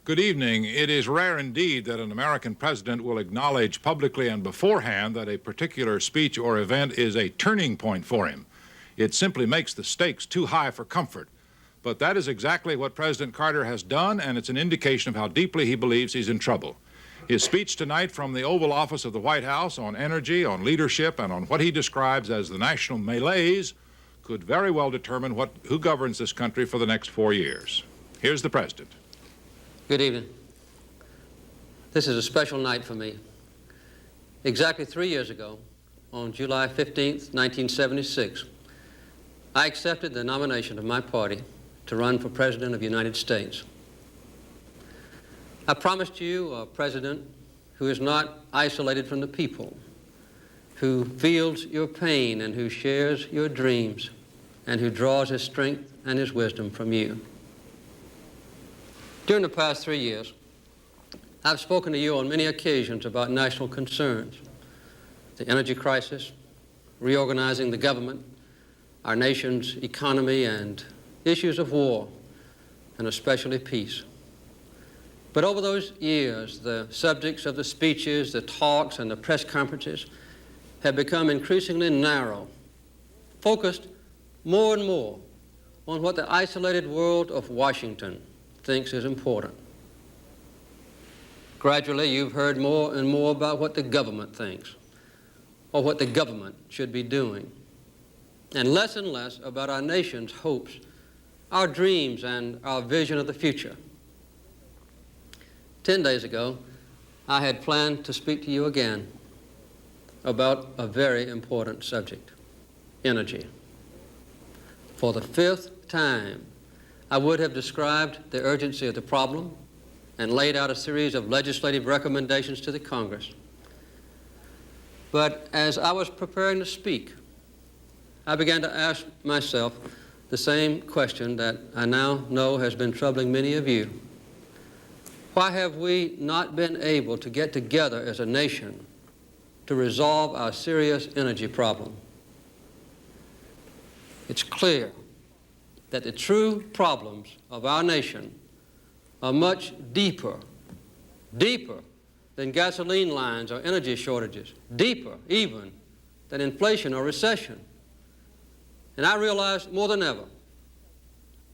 Good evening. It is rare indeed that an American president will acknowledge publicly and beforehand that a particular speech or event is a turning point for him. It simply makes the stakes too high for comfort. But that is exactly what President Carter has done, and it's an indication of how deeply he believes he's in trouble. His speech tonight from the Oval Office of the White House on energy, on leadership, and on what he describes as the national malaise could very well determine who governs this country for the next 4 years. Here's the president. Good evening. This is a special night for me. Exactly 3 years ago, on July 15th, 1976, I accepted the nomination of my party to run for President of the United States. I promised you a president who is not isolated from the people, who feels your pain and who shares your dreams, and who draws his strength and his wisdom from you. During the past 3 years, I've spoken to you on many occasions about national concerns, the energy crisis, reorganizing the government, our nation's economy, and issues of war, and especially peace. But over those years, the subjects of the speeches, the talks, and the press conferences have become increasingly narrow, focused more and more on what the isolated world of Washington thinks is important. Gradually, you've heard more and more about what the government thinks, or what the government should be doing, and less about our nation's hopes, our dreams, and our vision of the future. 10 days ago, I had planned to speak to you again about a very important subject, energy. For the 5th time, I would have described the urgency of the problem and laid out a series of legislative recommendations to the Congress. But as I was preparing to speak, I began to ask myself the same question that I now know has been troubling many of you. Why have we not been able to get together as a nation to resolve our serious energy problem? It's clear that the true problems of our nation are much deeper than gasoline lines or energy shortages, deeper even than inflation or recession. And I realize more than ever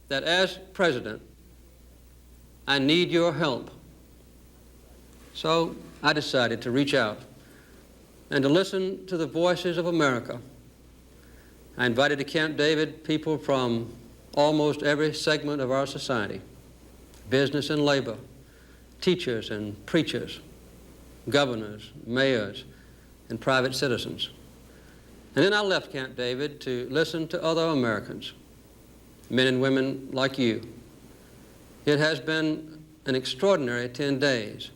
that as president, I need your help. So I decided to reach out and to listen to the voices of America. I invited to Camp David people from almost every segment of our society, business and labor, teachers and preachers, governors, mayors, and private citizens. And then I left Camp David to listen to other Americans, men and women like you. It has been an extraordinary 10 days.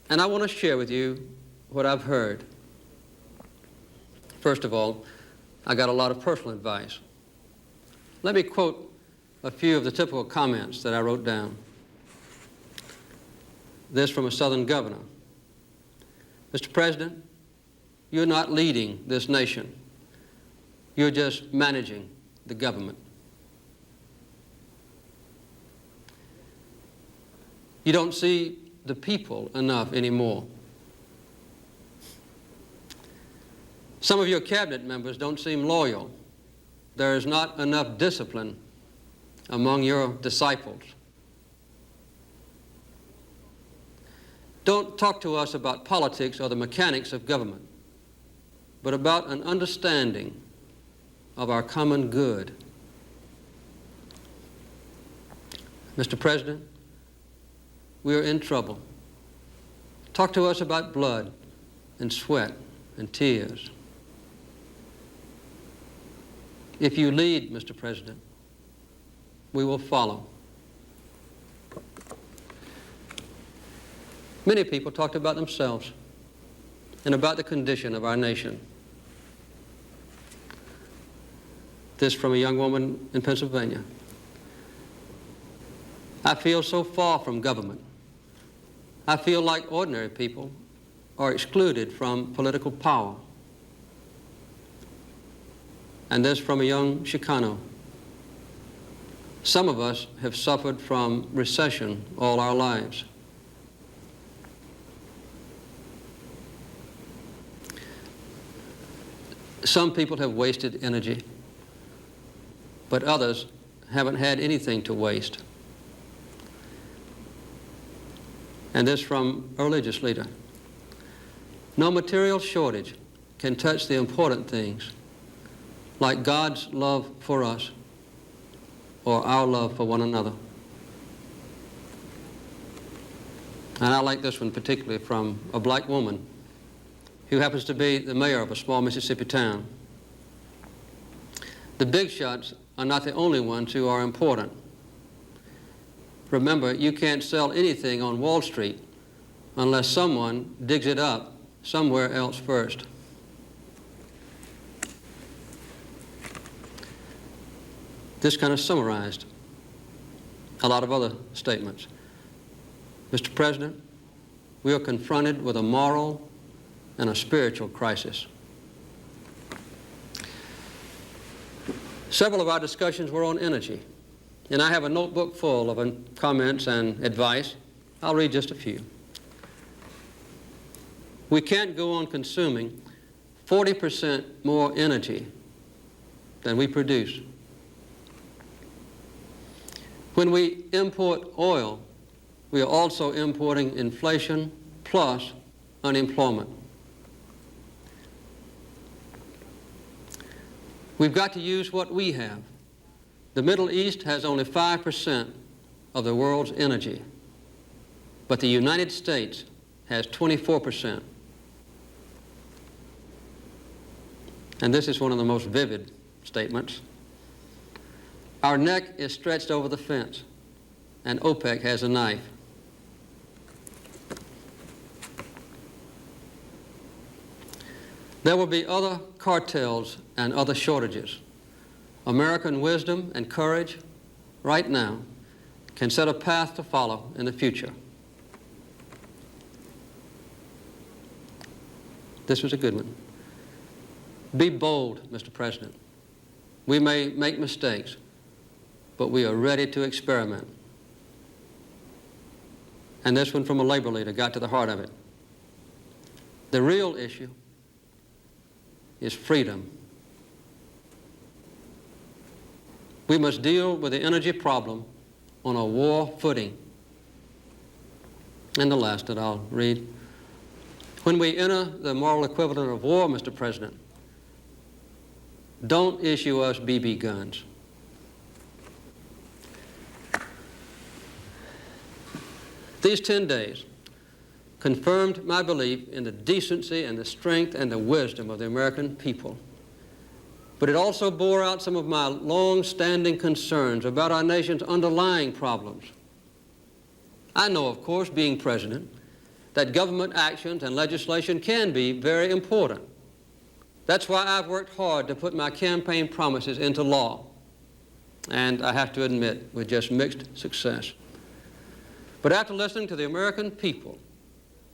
And I want to share with you what I've heard. First of all, I got a lot of personal advice. Let me quote a few of the typical comments that I wrote down. This from a Southern governor. Mr. President, you're not leading this nation. You're just managing the government. You don't see the people enough anymore. Some of your cabinet members don't seem loyal. There is not enough discipline among your disciples. Don't talk to us about politics or the mechanics of government, but about an understanding of our common good. Mr. President, we are in trouble. Talk to us about blood and sweat and tears. If you lead, Mr. President, we will follow. Many people talked about themselves and about the condition of our nation. This from a young woman in Pennsylvania. I feel so far from government. I feel like ordinary people are excluded from political power. And this from a young Chicano. Some of us have suffered from recession all our lives. Some people have wasted energy, but others haven't had anything to waste. And this from a religious leader. No material shortage can touch the important things like God's love for us or our love for one another. And I like this one particularly from a black woman who happens to be the mayor of a small Mississippi town. The big shots are not the only ones who are important. Remember, you can't sell anything on Wall Street unless someone digs it up somewhere else first. This kind of summarized a lot of other statements. Mr. President, we are confronted with a moral and a spiritual crisis. Several of our discussions were on energy, and I have a notebook full of comments and advice. I'll read just a few. We can't go on consuming 40% more energy than we produce. When we import oil, we are also importing inflation plus unemployment. We've got to use what we have. The Middle East has only 5% of the world's energy, but the United States has 24%. And this is one of the most vivid statements. Our neck is stretched over the fence, and OPEC has a knife. There will be other cartels and other shortages. American wisdom and courage right now can set a path to follow in the future. This was a good one. Be bold, Mr. President. We may make mistakes, but we are ready to experiment. And this one from a labor leader got to the heart of it. The real issue is freedom. We must deal with the energy problem on a war footing. And the last that I'll read. When we enter the moral equivalent of war, Mr. President, don't issue us BB guns. These 10 days confirmed my belief in the decency and the strength and the wisdom of the American people. But it also bore out some of my long-standing concerns about our nation's underlying problems. I know, of course, being president, that government actions and legislation can be very important. That's why I've worked hard to put my campaign promises into law. And I have to admit, with just mixed success. But after listening to the American people,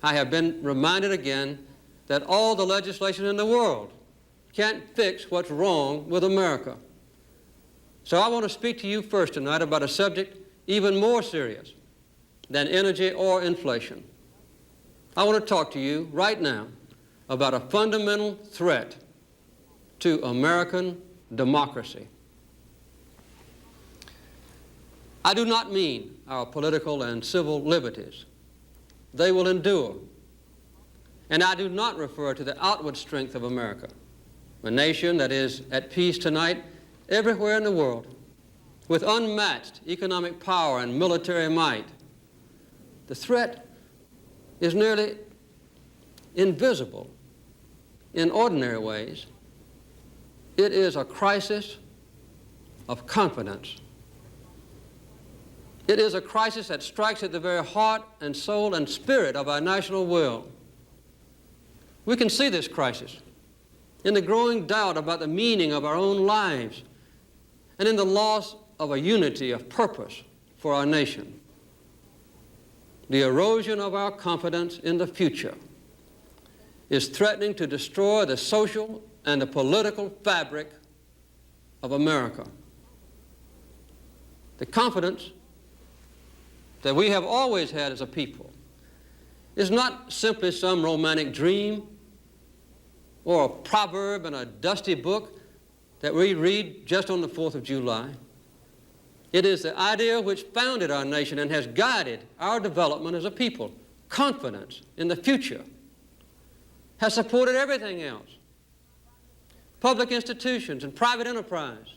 I have been reminded again that all the legislation in the world can't fix what's wrong with America. So I want to speak to you first tonight about a subject even more serious than energy or inflation. I want to talk to you right now about a fundamental threat to American democracy. I do not mean our political and civil liberties. They will endure. And I do not refer to the outward strength of America, a nation that is at peace tonight everywhere in the world, with unmatched economic power and military might. The threat is nearly invisible in ordinary ways. It is a crisis of confidence. It is a crisis that strikes at the very heart and soul and spirit of our national will. We can see this crisis in the growing doubt about the meaning of our own lives and in the loss of a unity of purpose for our nation. The erosion of our confidence in the future is threatening to destroy the social and the political fabric of America. The confidence that we have always had as a people is not simply some romantic dream or a proverb in a dusty book that we read just on the 4th of July. It is the idea which founded our nation and has guided our development as a people. Confidence in the future has supported everything else. Public institutions and private enterprise,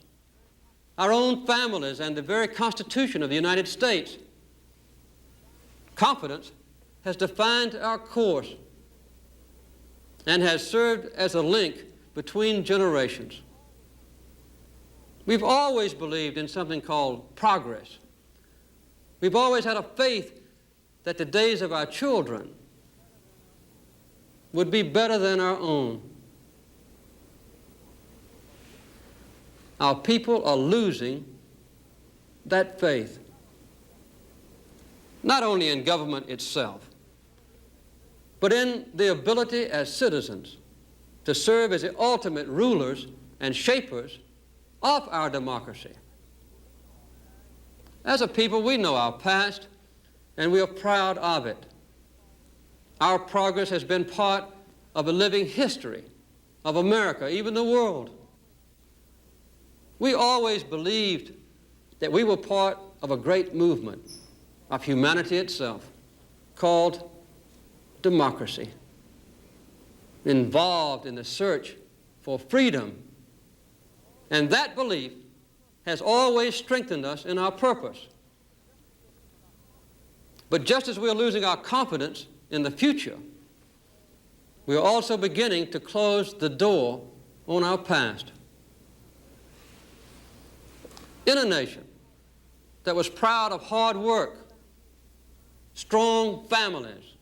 our own families, and the very Constitution of the United States. Confidence has defined our course and has served as a link between generations. We've always believed in something called progress. We've always had a faith that the days of our children would be better than our own. Our people are losing that faith, not only in government itself, but in the ability as citizens to serve as the ultimate rulers and shapers of our democracy. As a people, we know our past, and we are proud of it. Our progress has been part of a living history of America, even the world. We always believed that we were part of a great movement of humanity itself called democracy, involved in the search for freedom. And that belief has always strengthened us in our purpose. But just as we are losing our confidence in the future, we are also beginning to close the door on our past. In a nation that was proud of hard work, strong families,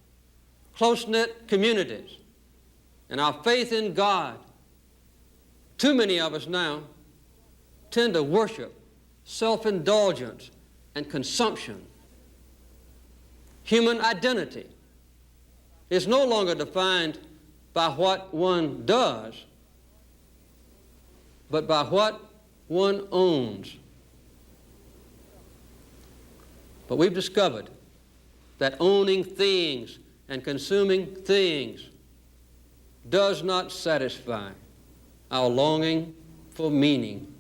close-knit communities, and our faith in God, too many of us now tend to worship self-indulgence and consumption. Human identity is no longer defined by what one does, but by what one owns. But we've discovered that owning things and consuming things does not satisfy our longing for meaning.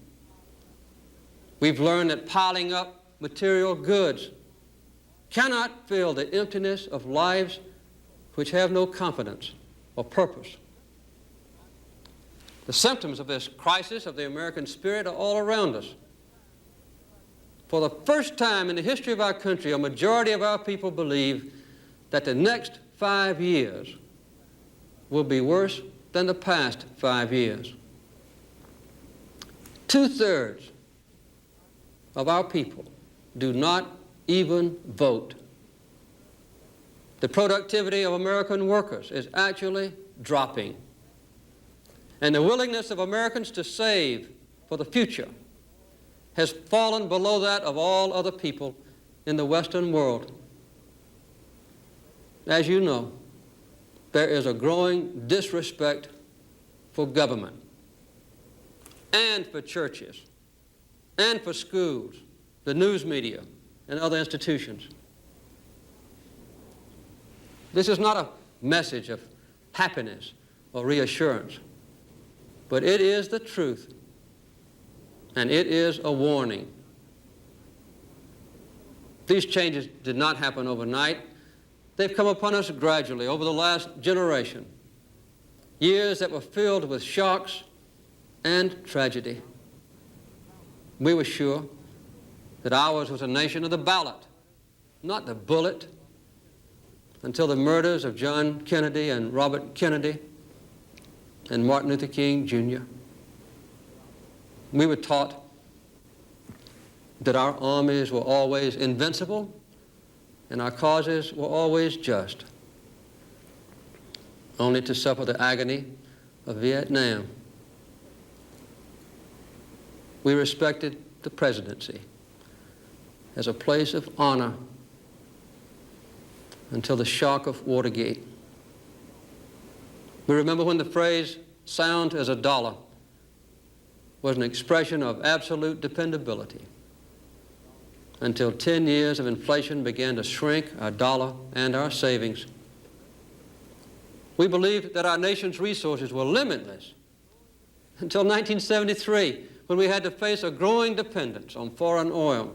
We've learned that piling up material goods cannot fill the emptiness of lives which have no confidence or purpose. The symptoms of this crisis of the American spirit are all around us. For the first time in the history of our country, a majority of our people believe that the next 5 years will be worse than the past 5 years. 2/3 of our people do not even vote. The productivity of American workers is actually dropping. And the willingness of Americans to save for the future has fallen below that of all other people in the Western world. As you know, there is a growing disrespect for government and for churches and for schools, the news media, and other institutions. This is not a message of happiness or reassurance, but it is the truth, and it is a warning. These changes did not happen overnight. They've come upon us gradually over the last generation, years that were filled with shocks and tragedy. We were sure that ours was a nation of the ballot, not the bullet, until the murders of John Kennedy and Robert Kennedy and Martin Luther King Jr. We were taught that our armies were always invincible and our causes were always just, only to suffer the agony of Vietnam. We respected the presidency as a place of honor until the shock of Watergate. We remember when the phrase "sound as a dollar" was an expression of absolute dependability. until 10 years of inflation began to shrink our dollar and our savings. We believed that our nation's resources were limitless until 1973, when we had to face a growing dependence on foreign oil.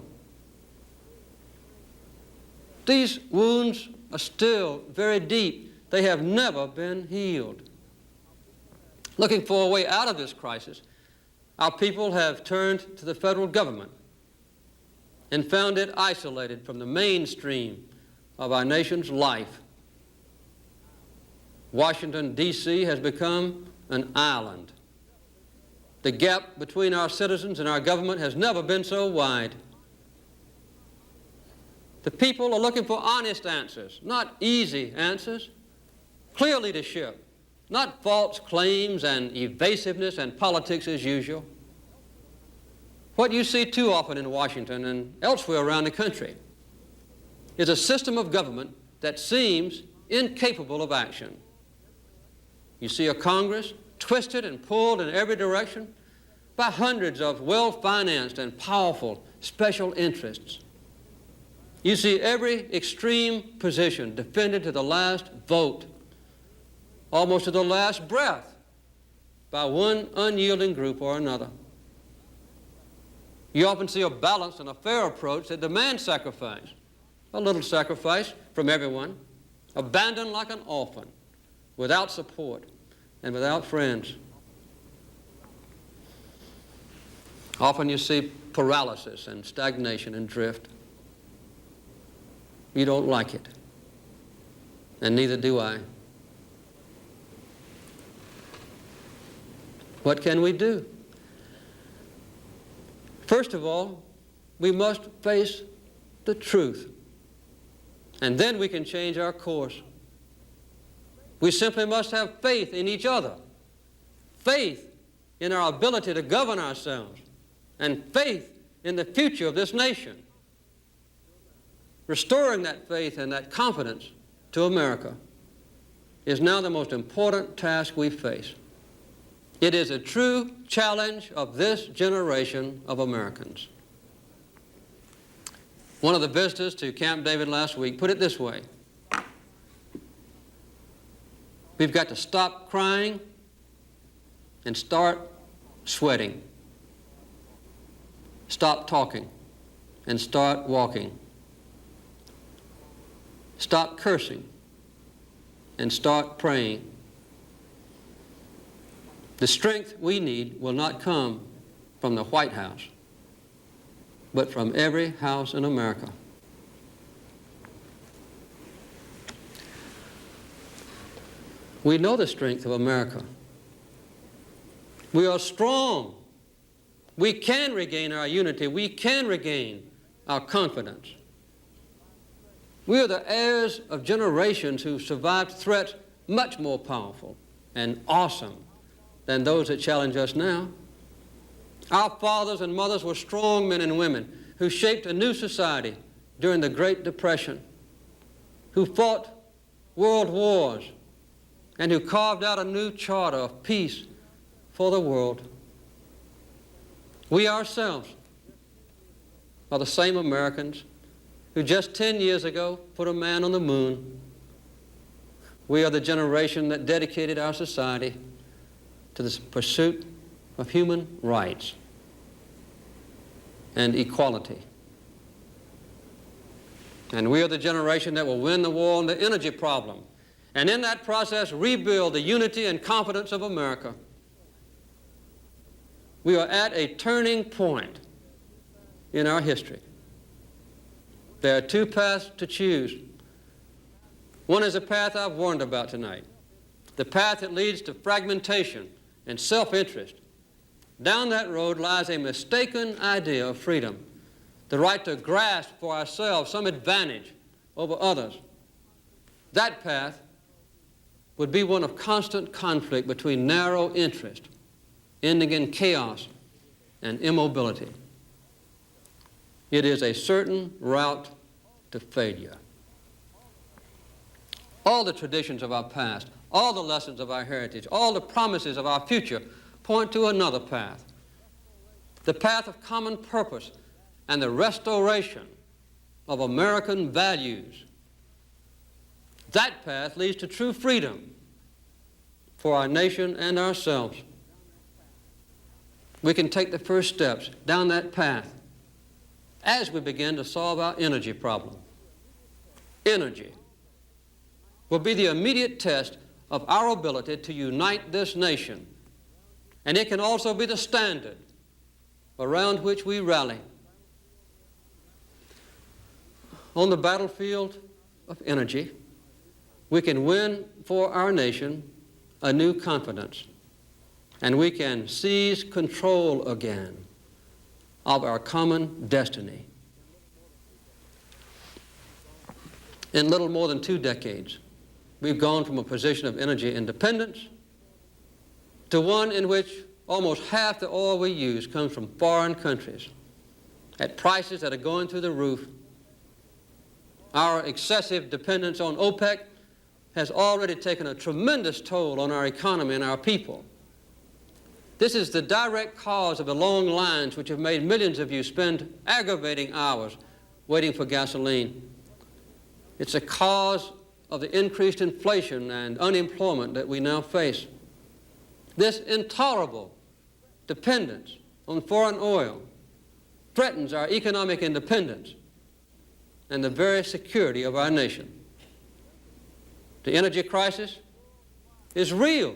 These wounds are still very deep. They have never been healed. Looking for a way out of this crisis, our people have turned to the federal government and found it isolated from the mainstream of our nation's life. Washington, D.C. has become an island. The gap between our citizens and our government has never been so wide. The people are looking for honest answers, not easy answers. Clear leadership, not false claims and evasiveness and politics as usual. What you see too often in Washington and elsewhere around the country is a system of government that seems incapable of action. You see a Congress twisted and pulled in every direction by hundreds of well-financed and powerful special interests. You see every extreme position defended to the last vote, almost to the last breath, by one unyielding group or another. You often see a balanced and a fair approach that demands sacrifice, a little sacrifice from everyone, abandoned like an orphan, without support and without friends. Often you see paralysis and stagnation and drift. You don't like it, and neither do I. What can we do? First of all, we must face the truth, and then we can change our course. We simply must have faith in each other, faith in our ability to govern ourselves, and faith in the future of this nation. Restoring that faith and that confidence to America is now the most important task we face. It is a true challenge of this generation of Americans. One of the visitors to Camp David last week put it this way: we've got to stop crying and start sweating. Stop talking and start walking. Stop cursing and start praying. The strength we need will not come from the White House, but from every house in America. We know the strength of America. We are strong. We can regain our unity. We can regain our confidence. We are the heirs of generations who survived threats much more powerful and awesome than those that challenge us now. Our fathers and mothers were strong men and women who shaped a new society during the Great Depression, who fought world wars, and who carved out a new charter of peace for the world. We ourselves are the same Americans who just 10 years ago put a man on the moon. We are the generation that dedicated our society to the pursuit of human rights and equality. And we are the generation that will win the war on the energy problem, and in that process rebuild the unity and confidence of America. We are at a turning point in our history. There are two paths to choose. One is a path I've warned about tonight, the path that leads to fragmentation and self-interest. Down that road lies a mistaken idea of freedom, the right to grasp for ourselves some advantage over others. That path would be one of constant conflict between narrow interest, ending in chaos and immobility. It is a certain route to failure. All the traditions of our past, all the lessons of our heritage, all the promises of our future point to another path, the path of common purpose and the restoration of American values. That path leads to true freedom for our nation and ourselves. We can take the first steps down that path as we begin to solve our energy problem. Energy will be the immediate test of our ability to unite this nation, and it can also be the standard around which we rally. On the battlefield of energy, we can win for our nation a new confidence, and we can seize control again of our common destiny. In little more than 2 decades, we've gone from a position of energy independence to one in which almost half the oil we use comes from foreign countries at prices that are going through the roof. Our excessive dependence on OPEC has already taken a tremendous toll on our economy and our people. This is the direct cause of the long lines which have made millions of you spend aggravating hours waiting for gasoline. It's a cause of the increased inflation and unemployment that we now face. This intolerable dependence on foreign oil threatens our economic independence and the very security of our nation. The energy crisis is real.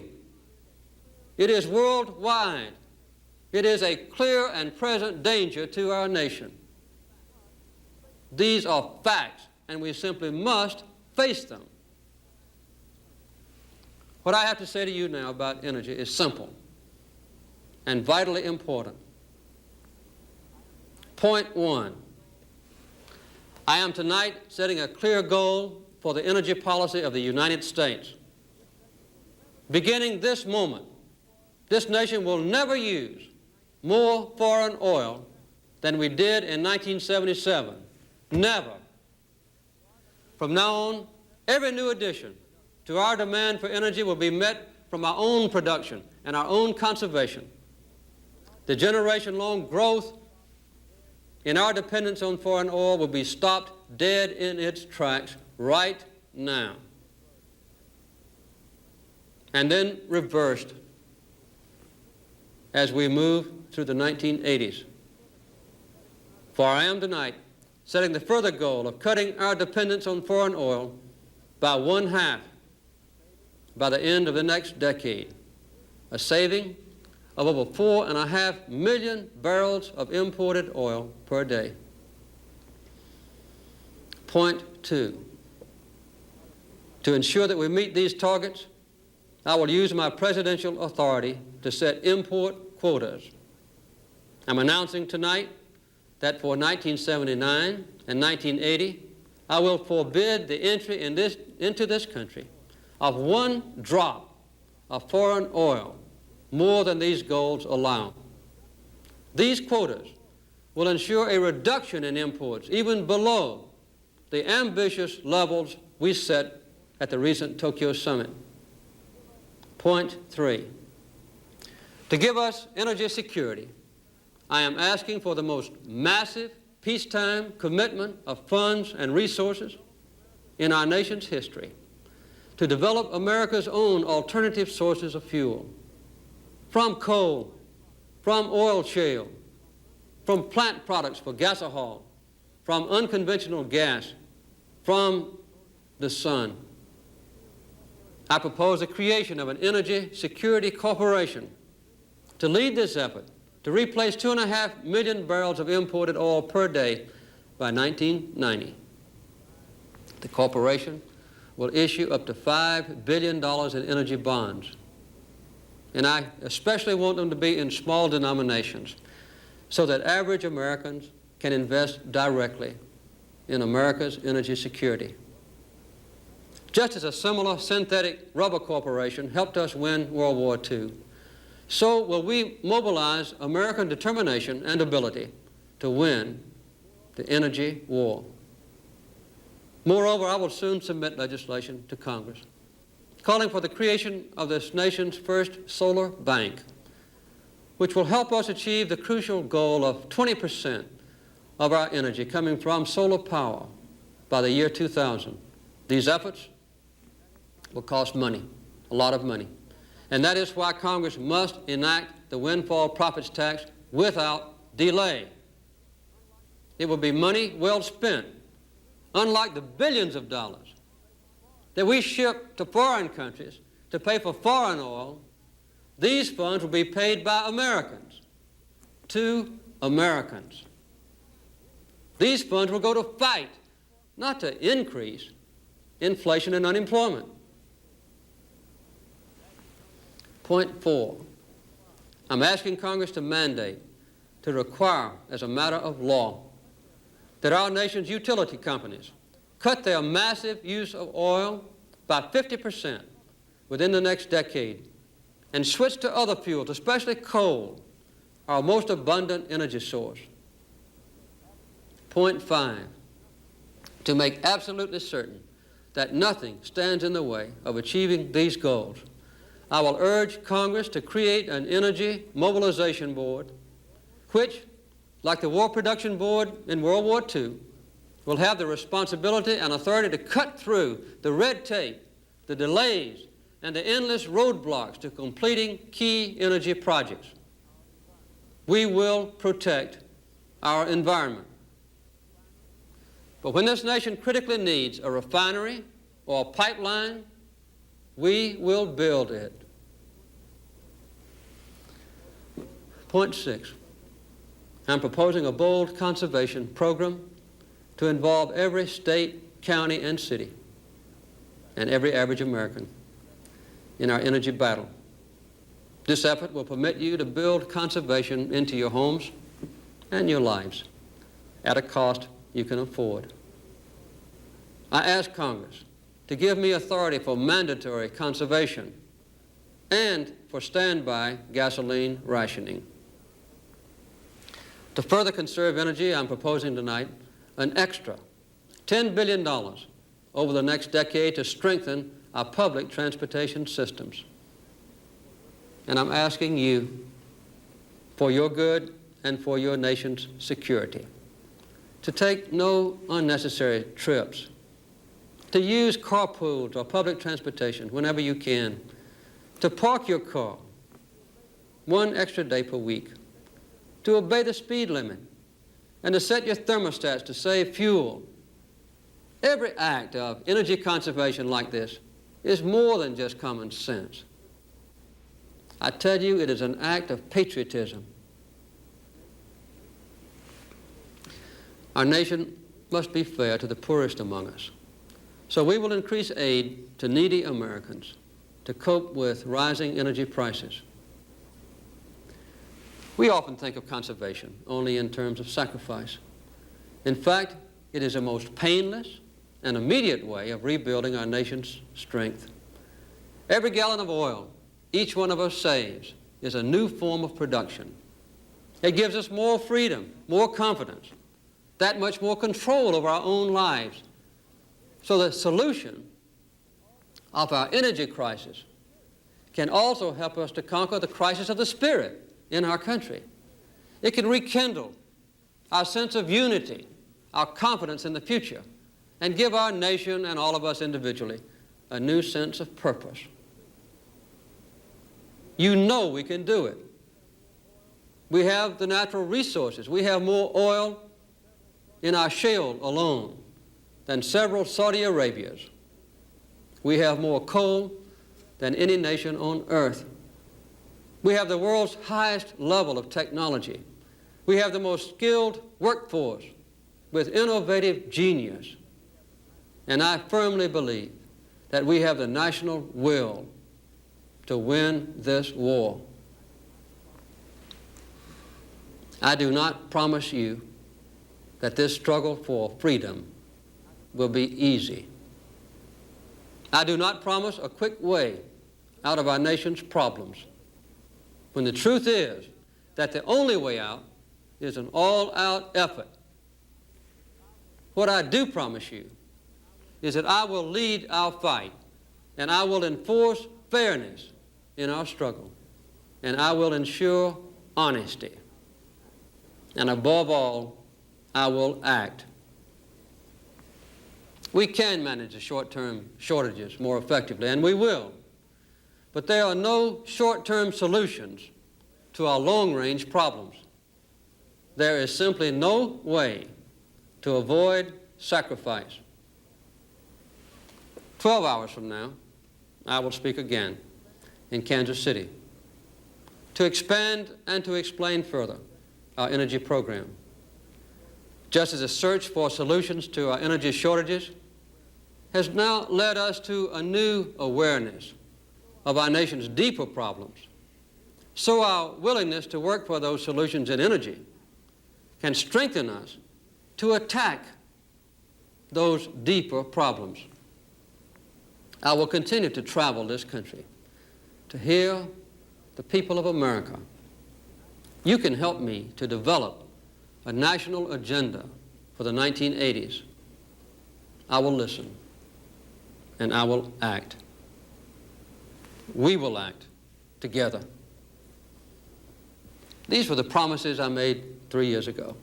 It is worldwide. It is a clear and present danger to our nation. These are facts, and we simply must face them. What I have to say to you now about energy is simple and vitally important. Point 1, I am tonight setting a clear goal for the energy policy of the United States. Beginning this moment, this nation will never use more foreign oil than we did in 1977. Never. From now on, every new addition to our demand for energy will be met from our own production and our own conservation. The generation-long growth in our dependence on foreign oil will be stopped dead in its tracks right now, and then reversed as we move through the 1980s. For I am tonight setting the further goal of cutting our dependence on foreign oil by 1/2 by the end of the next decade, a saving of over 4.5 million barrels of imported oil per day. Point 2, to ensure that we meet these targets, I will use my presidential authority to set import quotas. I'm announcing tonight that for 1979 and 1980, I will forbid the entry into this country of 1 drop of foreign oil more than these goals allow. These quotas will ensure a reduction in imports even below the ambitious levels we set at the recent Tokyo summit. Point 3, to give us energy security, I am asking for the most massive peacetime commitment of funds and resources in our nation's history to develop America's own alternative sources of fuel, from coal, from oil shale, from plant products for gasohol, from unconventional gas, from the sun. I propose the creation of an energy security corporation to lead this effort to replace 2.5 million barrels of imported oil per day by 1990. The corporation will issue up to $5 billion in energy bonds. And I especially want them to be in small denominations so that average Americans can invest directly in America's energy security. Just as a similar synthetic rubber corporation helped us win World War II, so will we mobilize American determination and ability to win the energy war. Moreover, I will soon submit legislation to Congress calling for the creation of this nation's first solar bank, which will help us achieve the crucial goal of 20% of our energy coming from solar power by the year 2000. These efforts will cost money, a lot of money. And that is why Congress must enact the windfall profits tax without delay. It will be money well spent. Unlike the billions of dollars that we ship to foreign countries to pay for foreign oil, these funds will be paid by Americans to Americans. These funds will go to fight, not to increase inflation and unemployment. Point 4, I'm asking Congress to mandate, to require as a matter of law, that our nation's utility companies cut their massive use of oil by 50% within the next decade and switch to other fuels, especially coal, our most abundant energy source. Point 5, to make absolutely certain that nothing stands in the way of achieving these goals, I will urge Congress to create an energy mobilization board which, like the War Production Board in World War II, will have the responsibility and authority to cut through the red tape, the delays, and the endless roadblocks to completing key energy projects. We will protect our environment. But when this nation critically needs a refinery or a pipeline, we will build it. Point 6, I'm proposing a bold conservation program to involve every state, county, and city, and every average American in our energy battle. This effort will permit you to build conservation into your homes and your lives at a cost you can afford. I ask Congress to give me authority for mandatory conservation and for standby gasoline rationing. To further conserve energy, I'm proposing tonight an extra $10 billion over the next decade to strengthen our public transportation systems. And I'm asking you, for your good and for your nation's security, to take no unnecessary trips, to use carpools or public transportation whenever you can, to park your car one extra day per week, to obey the speed limit, and to set your thermostats to save fuel. Every act of energy conservation like this is more than just common sense. I tell you, it is an act of patriotism. Our nation must be fair to the poorest among us. So we will increase aid to needy Americans to cope with rising energy prices. We often think of conservation only in terms of sacrifice. In fact, it is a most painless and immediate way of rebuilding our nation's strength. Every gallon of oil each one of us saves is a new form of production. It gives us more freedom, more confidence, that much more control over our own lives. So the solution of our energy crisis can also help us to conquer the crisis of the spirit in our country. It can rekindle our sense of unity, our confidence in the future, and give our nation and all of us individually a new sense of purpose. You know we can do it. We have the natural resources. We have more oil in our shale alone than several Saudi Arabias. We have more coal than any nation on earth. We have the world's highest level of technology. We have the most skilled workforce with innovative genius. And I firmly believe that we have the national will to win this war. I do not promise you that this struggle for freedom will be easy. I do not promise a quick way out of our nation's problems, when the truth is that the only way out is an all-out effort. What I do promise you is that I will lead our fight, and I will enforce fairness in our struggle, and I will ensure honesty. And above all, I will act. We can manage the short-term shortages more effectively, and we will. But there are no short-term solutions to our long-range problems. There is simply no way to avoid sacrifice. 12 hours from now, I will speak again in Kansas City to expand and to explain further our energy program. Just as a search for solutions to our energy shortages has now led us to a new awareness of our nation's deeper problems, so our willingness to work for those solutions in energy can strengthen us to attack those deeper problems. I will continue to travel this country to hear the people of America. You can help me to develop a national agenda for the 1980s. I will listen, and I will act. We will act together. These were the promises I made 3 years ago,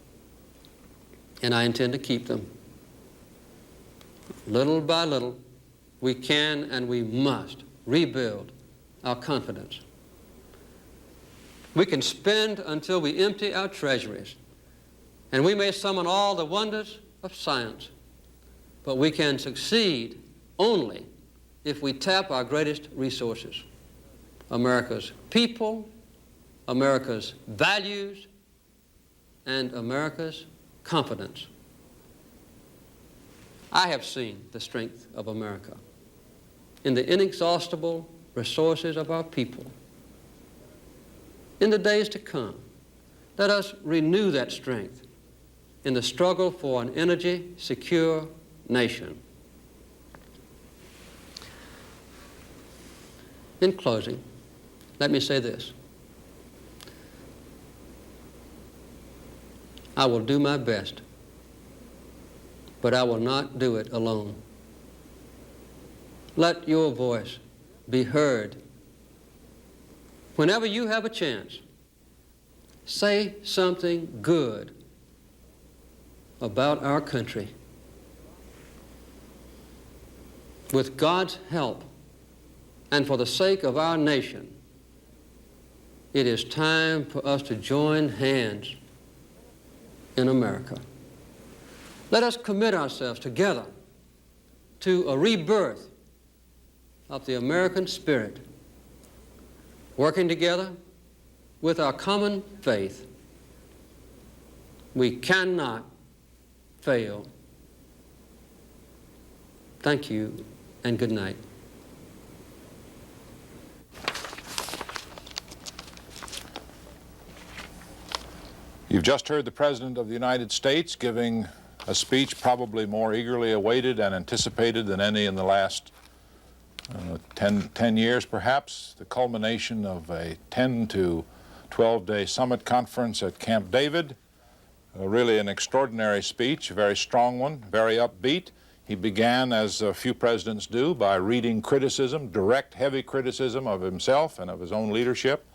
and I intend to keep them. Little by little, we can and we must rebuild our confidence. We can spend until we empty our treasuries, and we may summon all the wonders of science, but we can succeed only if we tap our greatest resources: America's people, America's values, and America's confidence. I have seen the strength of America in the inexhaustible resources of our people. In the days to come, let us renew that strength in the struggle for an energy-secure nation. In closing, let me say this. I will do my best, but I will not do it alone. Let your voice be heard. Whenever you have a chance, say something good about our country. With God's help, and for the sake of our nation, it is time for us to join hands in America. Let us commit ourselves together to a rebirth of the American spirit, working together with our common faith. We cannot fail. Thank you, and good night. You've just heard the President of the United States giving a speech probably more eagerly awaited and anticipated than any in the last 10 years, perhaps, the culmination of a 10 to 12-day summit conference at Camp David. Really an extraordinary speech, a very strong one, very upbeat. He began, as a few presidents do, by reading criticism, direct, heavy criticism of himself and of his own leadership,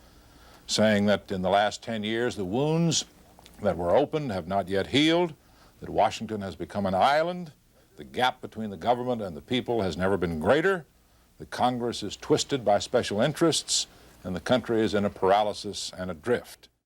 saying that in the last 10 years the wounds that were opened have not yet healed, that Washington has become an island, the gap between the government and the people has never been greater, the Congress is twisted by special interests, and the country is in a paralysis and a drift.